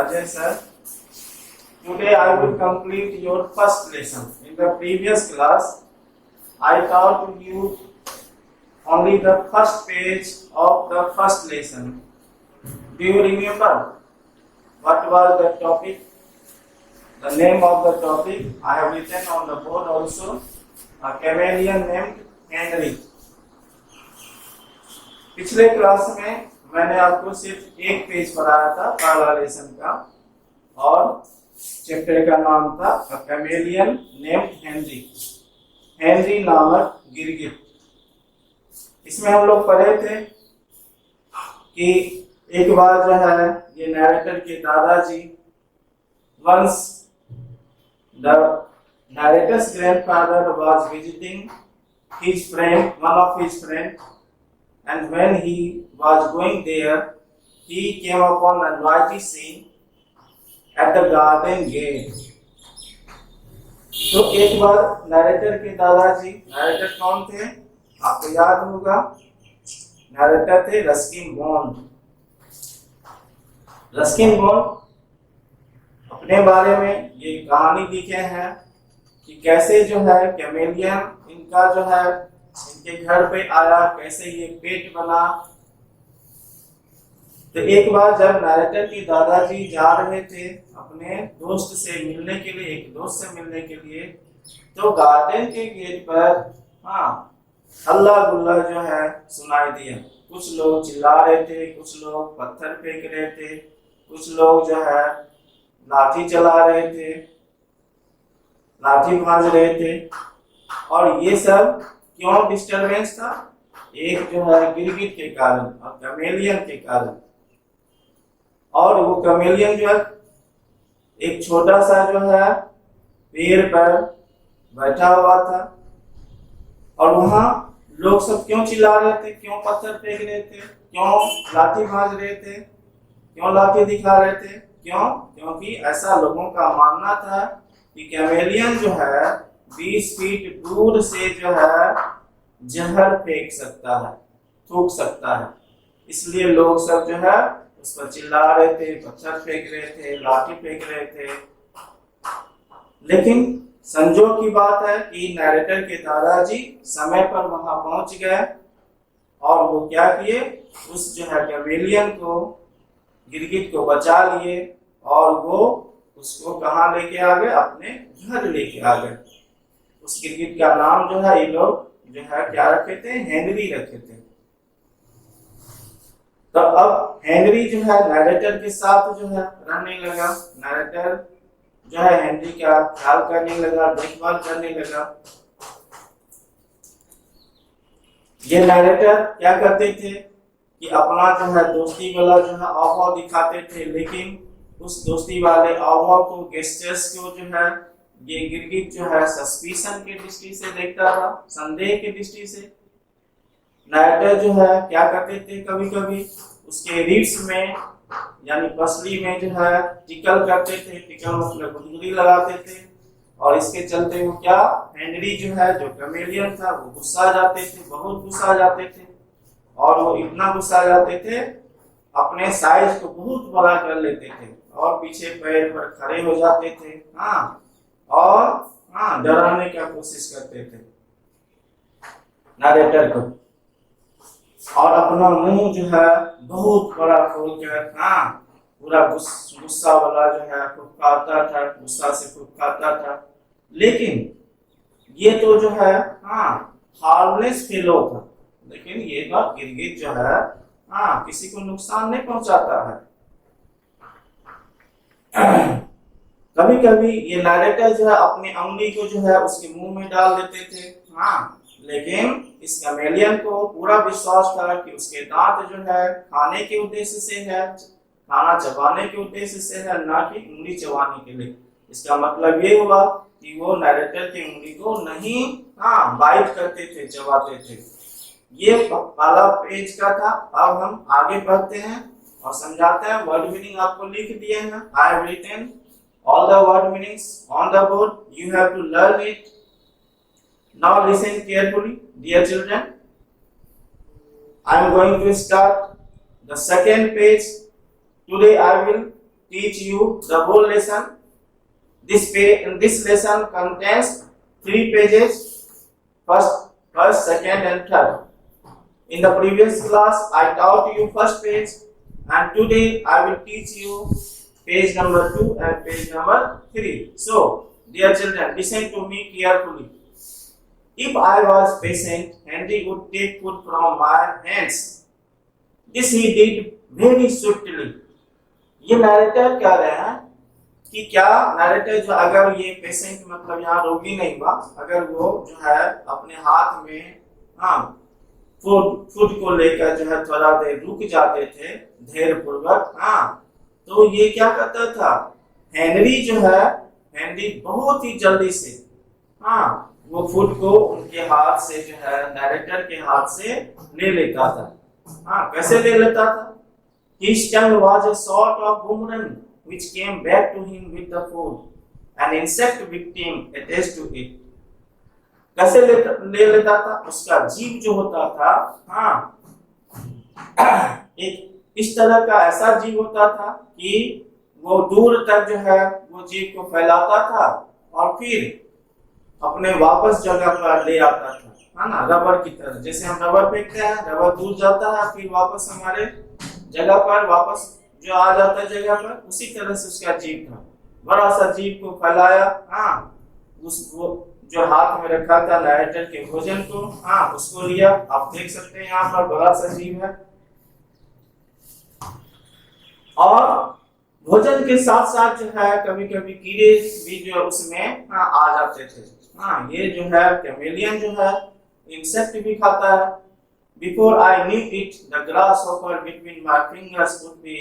Ajay sir. Today I will complete your first lesson. In the previous class, I taught you only the first page of the first lesson. Do you remember what was the topic? The name of the topic I have written on the board also. A chameleon named Henry. पिछले class में मैंने आपको सिर्फ एक page पढ़ाया था पहला lesson का और चैप्टर का नाम था अ कैमेलियन नेम्ड हेनरी। हेनरी नामक गिरगिट। इसमें हम लोग पढ़े थे कि एक बार जो है ये नैरेटर के दादाजी once the narrator's grandfather was visiting his friend, one of his friend, and when he was going there, he came upon a noisy scene at the garden gate. तो एक बार नैरेटर के दादाजी, नैरेटर कौन थे आपको याद होगा, नैरेटर थे रस्किन बॉन्ड। रस्किन बॉन्ड अपने बारे में ये कहानी लिखे हैं कि कैसे जो है कैमेलियन इनका जो है इनके घर पे आया, कैसे ये पेट बना। तो एक बार जब नैरेटर की दादाजी जा रहे थे अपने दोस्त से मिलने के लिए, एक दोस्त से मिलने के लिए, तो गार्डन के गेट पर हल्ला गुल्ला जो है सुनाई दिया। कुछ लोग चिल्ला रहे थे, कुछ लोग पत्थर फेंक रहे थे, कुछ लोग जो है लाठी चला रहे थे, लाठी भांज रहे थे। और ये सब क्यों डिस्टरबेंस था? एक जो है गिरगिट के कारण और कैमेलियन के कारण। और वो कैमेलियन जो है एक छोटा सा जो है पेड़ पर बैठा हुआ था और वहां लोग सब क्यों चिल्ला रहे थे, क्यों पत्थर फेंक रहे थे, क्यों लाठी भांज रहे थे, क्यों लाठी दिखा रहे थे? क्यों? क्योंकि ऐसा लोगों का मानना था कि कैमेलियन जो है 20 फीट दूर से जो है जहर फेंक सकता है, थूक सकता है। इसलिए लोग सब जो है उस पर चिल्ला रहे थे, पत्थर फेंक रहे थे, लाठी फेंक रहे थे। लेकिन संजोग की बात है कि नैरेटर के दादाजी समय पर वहां पहुंच गए और वो क्या किए, उस जो है कैमेलियन को, गिरगिट को बचा लिए और वो उसको कहाँ लेके आ गए, अपने घर लेके आ गए। उस गिरगिट का नाम जो है ये लोग जो है क्या रखे थे, हेनरी रखे थे। तो अब हेनरी जो है नैरेटर के साथ जो है रहने लगा। नैरेटर जो है हेनरी का ख्याल करने लगा, देखभाल करने लगा। ये नैरेटर क्या करते थे कि अपना जो है दोस्ती वाला जो है हाव दिखाते थे, लेकिन उस दोस्ती वाले हाव को, गेस्टर्स को जो है ये गिरगिट जो है सस्पिशन के दृष्टि से देखता था, संदेह के दृष्टि से। नैरेटर जो है क्या करते थे, कभी कभी उसके रिब्स में यानी पसली में जो है टिकल करते थे, टिकल मतलब गुदगुदी लगाते थे। और इसके चलते वो क्या, हेनरी जो है जो कैमेलियन था वो गुस्सा जाते थे, बहुत गुस्सा जाते थे। और वो इतना गुस्सा जाते थे अपने साइज को बहुत बड़ा कर लेते थे और पीछे पैर पर खड़े हो जाते थे और डराने का कोशिश करते थे नैरेटर को। और अपना मुंह जो है बहुत बड़ा खोलकर पूरा गुस्सा वाला जो है फुफकारता था, गुस्सा से फुफकारता था। लेकिन ये तो जो है हार्मलेस फेलो था, लेकिन ये बात गिरगिट जो है किसी को नुकसान नहीं पहुंचाता है। कभी कभी ये नैरेटर जो है अपनी उंगली को जो है उसके मुंह में डाल देते थे, लेकिन इस कैमेलियन को पूरा विश्वास था कि उसके दांत जो है खाने के उद्देश्य से है, खाना चबाने के उद्देश्य से है, ना कि उंगली चबाने के लिए। इसका मतलब ये हुआ कि वो नैरेटर की उंगली को नहीं बाइट करते थे, चबाते थे। ये पहला पेज का था। अब हम आगे बढ़ते हैं और समझाते हैं। वर्ड मीनिंग आपको लिख दिए हैं। I have written all the word meanings on the board. You have to learn it. Now listen carefully, dear children. I am going to start the second page. Today I will teach you the whole lesson. This lesson contains 3 pages, first, second, and third. In the previous class, I taught you first page, and today I will teach you page number 2 and page number 3. So, dear children, listen to me carefully. If I was patient, Henry would take food from my hands. This he did very swiftly. ये narrator कह रहे हैं कि क्या narrator जो अगर ये patient मतलब यहाँ रोगी नहीं हुआ, अगर वो जो है अपने हाथ में फूड को लेकर जो है थोड़ा देर रुक जाते थे धैर्य पूर्वक, तो ये क्या करता था, हेनरी बहुत ही जल्दी से वो फूड को उनके हाथ से जो है नैरेटर के हाथ से ले लेता था। कैसे ले लेता था? His tongue was a sort of boomerang which came back to him with the food. An insect victim attached to it. कैसे ले लेता था? उसका जीभ जो होता था, एक इस तरह का ऐसा जीभ होता था कि वो दूर तक जो है वो जीभ को फैलाता था और फिर अपने वापस जगह पर ले आता था, है ना, रबर की तरह। जैसे हम रबर फेंकते हैं, रबर दूर जाता है फिर वापस हमारे जगह पर वापस जो आ जाता है जगह पर, उसी तरह से उसका जीभ था। बड़ा सा जीभ को फैलाया, वो जो हाथ में रखा था नैरेटर के भोजन को, उसको लिया। आप देख सकते हैं यहाँ पर बड़ा सा जीभ है, और भोजन के साथ साथ जो है कभी कभी कीड़े भी जो उसमें आ जाते थे। ये जो है कैमेलियन जो है इंसेक्ट भी खाता है। Before I knew it, the grasshopper between my fingers would be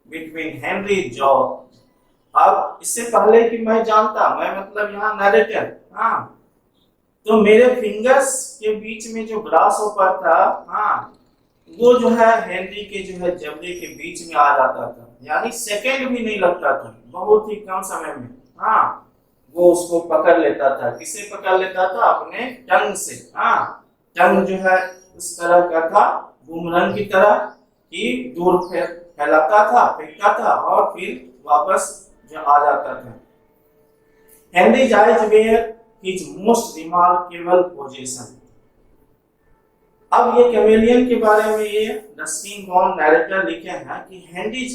between Henry's jaw. अब इससे पहले कि मैं जानता, मैं मतलब यहाँ नैरेटर, तो मेरे फिंगर्स के बीच में जो ग्रासहॉपर था, वो जो है हेनरी के जो है जबड़े के बीच में आ जाता था। यानी सेकंड भी नहीं लगता था, बहुत ही कम समय में वो उसको पकड़ लेता था। किसे पकड़ लेता था? अपने टंग से। टंग जो है उस तरह का था, बूमरंग की तरह, कि दूर फैलाता था, फेंकता था और फिर वापस जो आ जाता था। Henry's eyes were his most remarkable possession. अब ये कैमेलियन के बारे में ये रस्किन बॉन्ड नैरेटर लिखे हैं कि हेनरीज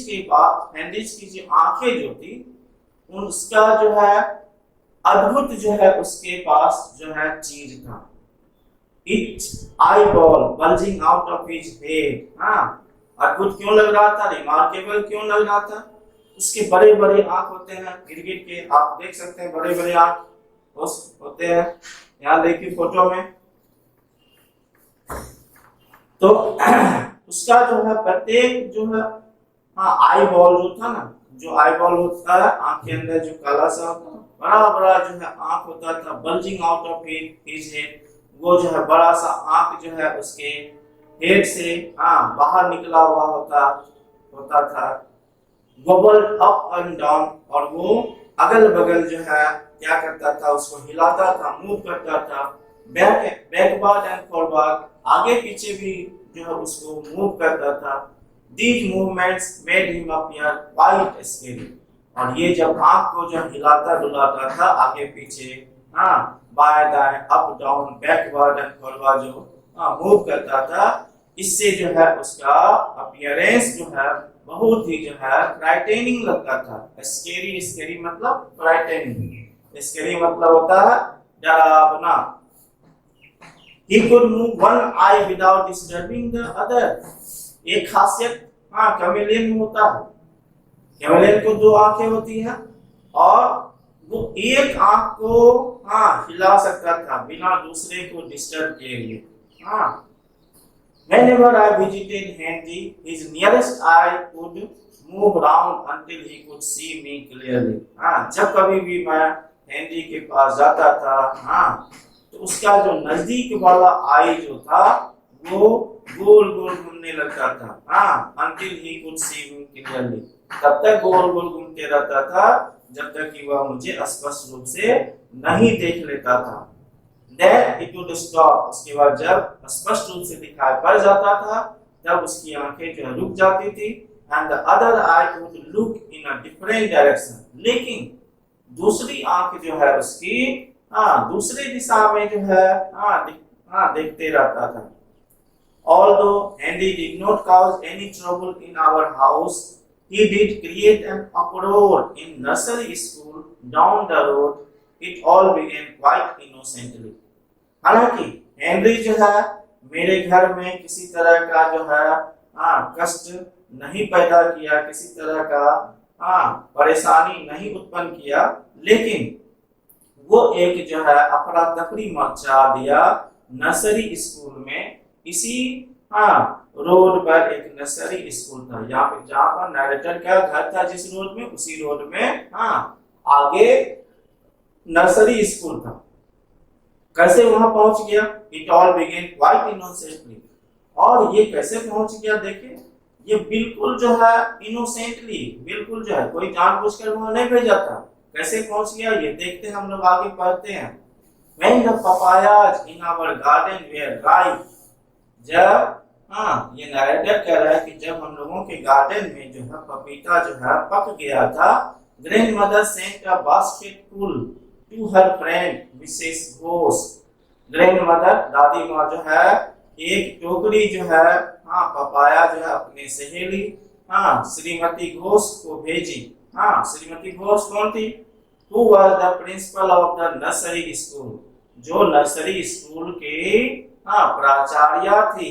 की जो आंखें जो थी, उसका जो है अद्भुत जो है उसके पास जो है चीज था। Its eyeball bulging out of his head. अद्भुत क्यों लग रहा था? रिमार्केबल क्यों लग रहा था? उसके बड़े बड़े आंख होते हैं गिरगिट के, आप देख सकते हैं बड़े बड़े आंख होते हैं, यहाँ देखिए फोटो में। तो उसका जो है प्रत्येक जो है आई बॉल जो था ना, जो आई बॉल होता है आंख के अंदर जो काला सा होता है, बड़ा बड़ा जो है आंख होता था, bulging out of his head. वो जो है बड़ा सा आंख जो है उसके हेड से बाहर निकला हुआ होता था। बबल्ड अप एंड डाउन, और वो अगल बगल जो है क्या करता था, उसको हिलाता था, मूव करता था। बैकवर्ड एंड फॉरवर्ड, आगे पीछे भी जो है उसको मूव करता था। These movements made him appear quite scary. और ये जब आंख को जो हिलाता डुलाता था आगे पीछे, बाएं दाएं, up down, backward and forward जो मूव करता था, इससे जो है उसका अपीयरेंस जो है बहुत ही जो है फ्राइटेनिंग लगता था। स्केरी मतलब फ्राइटेनिंग, स्केरी मतलब होता है डरावना। He could move one eye without disturbing the other. एक खासियत कैमेलियन में होता है, कैमेलियन को 2 आंखें होती हैं और वो एक आंख को हिला सकता था बिना दूसरे को डिस्टर्ब किए हुए। Whenever I visited Henry, his nearest eye would move round until he could see me clearly. जब कभी भी मैं हेनरी के पास जाता था, तो उसका जो नजदीक वाला आई जो था वो गोल गोल घूमने लगता था। until he could see me clearly, तब तक गोल गोल घूमते रहता था जब तक कि वह मुझे स्पष्ट रूप से नहीं देख लेता था। Then it would stop, उसके बाद जब स्पष्ट रूप से दिखाई पड़ जाता था तब उसकी आंखें जो रुक जाती थी। and the other eye would look in a different direction. लेकिन दूसरी आंख जो है उसकी दूसरे दिशा में जो है देखते रहता था. Although Henry did not cause any trouble in our house, he did create an uproar in nursery school down the road. It all began quite innocently. हालांकि हेनरी जो है मेरे घर में किसी तरह का जो है कष्ट नहीं पैदा किया, किसी तरह का परेशानी नहीं उत्पन्न किया, लेकिन वो एक जो है अफरा तफरी मचा दिया नर्सरी स्कूल में. इसी रोड पर एक नर्सरी स्कूल था, यहाँ पे जहाँ पर नरेटर का घर था, जिस रोड में, उसी रोड में आगे नर्सरी स्कूल था. कैसे वहां पहुंच गया? It all began quite innocently. और ये कैसे पहुंच गया? देखिए, ये बिल्कुल जो है इनोसेंटली, बिल्कुल जो है कोई जानबूझकर वहां नहीं भेजा था. कैसे पहुंच गया ये देखते हैं, हम लोग आगे पढ़ते हैं. When the papayas in our garden were ripe, जब ये नरेटर कह रहा है कि जब हम लोगों के गार्डन में जो है पपीता जो है पक गया था, grandmother sent a basket full to her friend Mrs Ghosh. Grandmother दादी माँ जो है एक टोकरी जो है पपाया जो है अपने सहेली श्रीमती घोष को भेजी. श्रीमती घोष कौन थी? Who was the principal of the nursery school, जो नर्सरी स्कूल के प्राचार्य थी.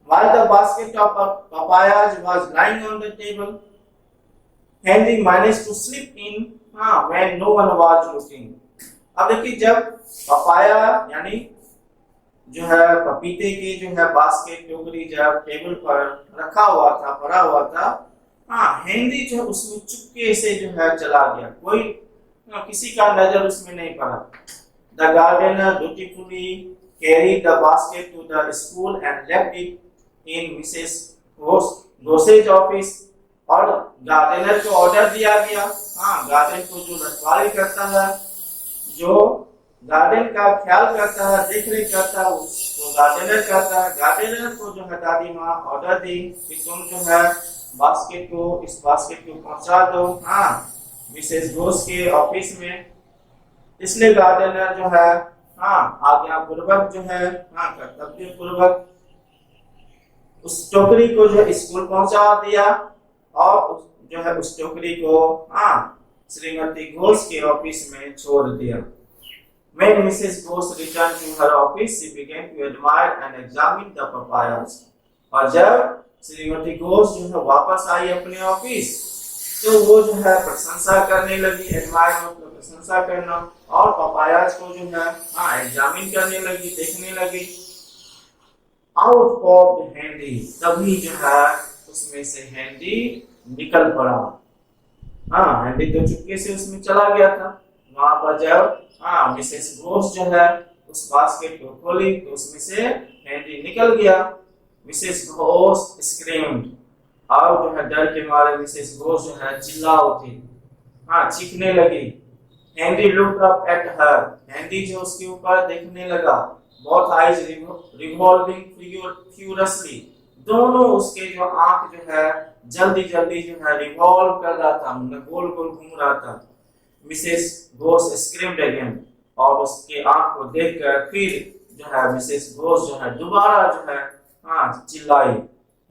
While the basket of papayas was lying on the table, Henry managed to slip in when no one was looking. अब देखिए, जब पपाया यानी जो है पपीते की जो है बास्केट टोकरी जब टेबल पर रखा हुआ था, पड़ा हुआ था, हेनरी जो उसमें चुपके से जो है चला गया. कोई किसी का नजर उसमें नहीं पड़ा. The gardener dutifully carried the basket to the school and left it in Mrs. Ghosh's office. और गार्डनर को ऑर्डर दिया गया, गार्डन को जो रखवाली करता है, जो गार्डन का ख्याल करता है, देख रेख करता है, उसको गार्डनर करता है. गार्डनर को जो है दादी माँ ऑर्डर दी कि तुम जो है इस बास्केट को पहुंचा दो मिसेस घोष के ऑफिस में. इसलिए गार्डनर जो है आज्ञा पूर्वक जो है कर्तव्य पूर्वक उस टोकरी को जो स्कूल पहुंचा दिया और जो है उस टोकरी को श्रीमती घोष के ऑफिस में छोड़ दिया. When Mrs. Ghosh returned to her office, she began to admire and examine the papayas. और जब श्रीमती घोष जो है वापस आई अपने ऑफिस, तो वो जो है प्रशंसा करने लगी. एडमायर मतलब प्रशंसा करना, और पपायाज को जो है एग्जामिन करने लगी, देखने लगी. Out popped Henry. तभी जो है उसमें से हेनरी निकल पड़ा. हेनरी तो चुपके से उसमें चला गया था. वहां पर जब मिसेस घोष जो है उस बास्केट को खोली तो उसमें से हेनरी निकल गया. Mrs Ghosh screamed. और जो है डर के मारे मिसेस घोष जो है चिल्ला उठी, चीखने लगी. Henry looked up at her. Henry जो उसके ऊपर देखने लगा. Both eyes revolving furiously. दोनों उसके जो आंख जो है जल्दी जल्दी जो है रिवॉल्व कर रहा था, गोल गोल घूम रहा था. Mrs Ghosh screamed again. और उसके आंख को देखकर फिर जो है मिसेस घोष जो है दोबारा जो है चिल्लाई.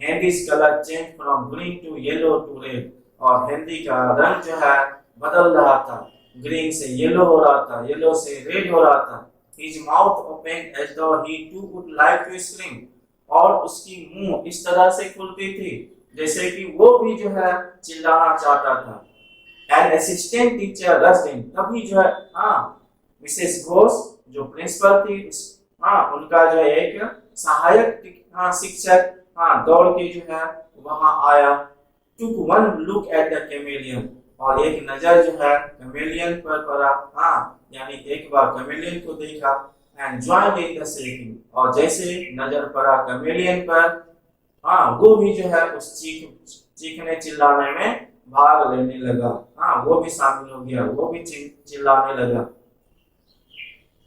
हेनरी's color changed from green to yellow to red. और हेनरी का रंग जो है बदल रहा था. ग्रीन से येलो हो रहा था, येलो से रेड हो रहा था. His mouth opened as though he too would like to scream. और उसकी मुंह इस तरह से खुलती थी जैसे कि वो भी जो है चिल्लाना चाहता था. An assistant teacher rushed in. तभी जो है मिसेस घोष जो प्रिंसिपल थी उनका जो एक सहायक शिक्षक दौड़ के जो है वहां आया. Took one look at the chameleon. और एक नजर जो है कैमेलियन पर पड़ा. यानी एक बार कैमेलियन को देखा. And joined in the shaking. और जैसे नजर पड़ा कैमेलियन पर, वो भी जो है उस चीखने चिल्लाने में भाग लेने लगा. वो भी शामिल हो गया, वो भी चिल्लाने लगा.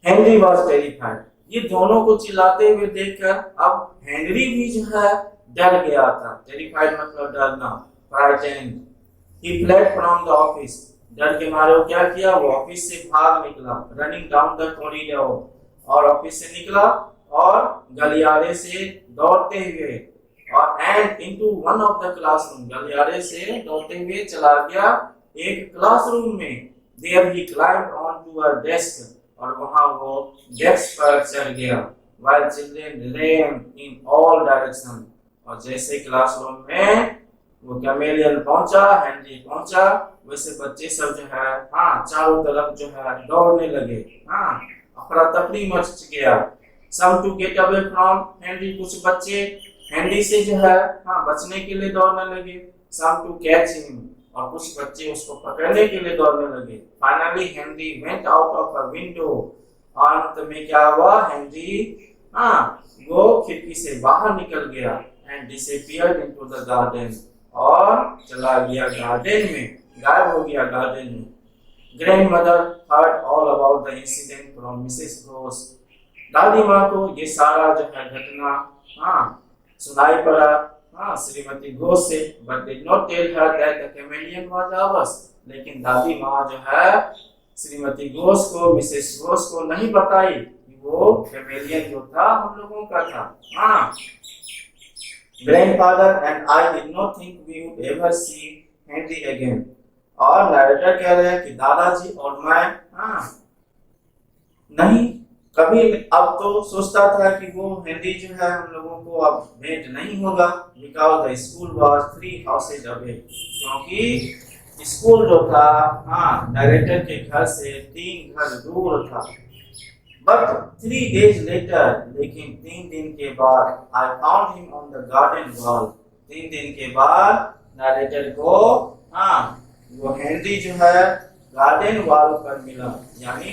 Henry was terrified. ये दोनों को चिल्लाते हुए देखकर अब हेनरी भी जो है डर गया था। टेरिफाइड मतलब डरना, frightened. He fled from the office, डर के मारे वो क्या किया, वो ऑफिस से भाग निकला। रनिंग डाउन द कॉरिडोर, और ऑफिस से निकला और गलियारे से दौड़ते हुए, और and into one of the classroom, गलियारे से दौड़ते हुए चला गया एक क्लासरूम में। There he climb on to a desk, और वहां वो डेस्क पर चढ़ गया। while children ran in all direction, और जैसे क्लासरूम में वो कैमेलियन पहुंचा, हेनरी पहुंचा, वैसे बच्चे सब जो है चारों तरफ जो है दौड़ने लगे। अफरा तफरी मच गया। Some to get away from Henry, कुछ बच्चे हेनरी से जो है बचने के लिए दौड़ने लगे। सम टू कैच हिम, और कुछ बच्चे उसको पकड़ने के लिए दौड़ने लगे। Finally Henry went out of a window, अंत में क्या हुआ, हेनरी वो खिड़की से बाहर निकल गया। And disappeared into the garden, और चला गया गार्डन में, गायब हो गया गार्डन में। Grandmother heard all about the incident from Mrs Rose, दादी माँ को ये सारा जो है घटना सुनाई पड़ा श्रीमती घोष से। But did not tell her that the chameleon was ours, लेकिन दादी माँ जो है श्रीमती घोष को, मिसेस घोष को नहीं बताई कि वो कैमेलियन जो था हम लोगों का था। Grandfather and I did not think we would ever see Henry again, और नरेटर कह रहे हैं कि दादाजी और मैं नहीं कभी, अब तो सोचता था कि वो हेनरी जो है हम लोगों को अब भेंट नहीं होगा। Because the school was 3 houses away, क्योंकि स्कूल जो था डायरेक्टर के घर से 3 घर दूर था। बट 3 days later, लेकिन 3 दिन के बाद, I found him on the garden wall, 3 दिन के बाद नरेटर को वो हेनरी जो है गार्डन वॉल पर मिला, यानी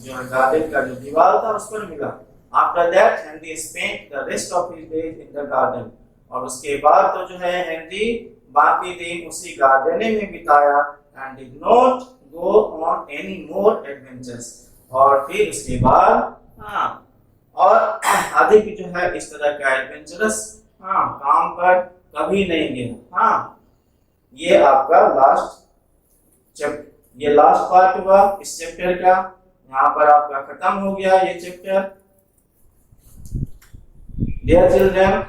जो गार्डन का जो दीवार था उस पर मिला। After that Henry spent the rest of his days in the garden, और उसके बाद तो जो है हेनरी बाकी दिन उसी गार्डन में बिताया। And did not go on any more adventures, और फिर उसके बाद और अधिक जो है इस तरह का एडवेंचरस काम पर कभी नहीं गया। ये आपका ये लास्ट पार्ट हुआ इस चैप्टर का। यहाँ पर आपका खत्म हो गया ये chapter. Dear children,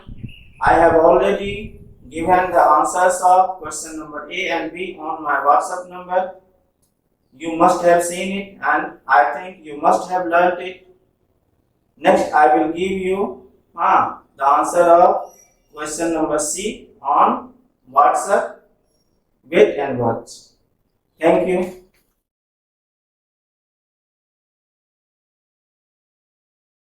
I have already given the answers of question number A and B on my WhatsApp number. You must have seen it, and I think you must have learnt it. Next, I will give you the answer of question number C on WhatsApp. Wait and watch. Thank you.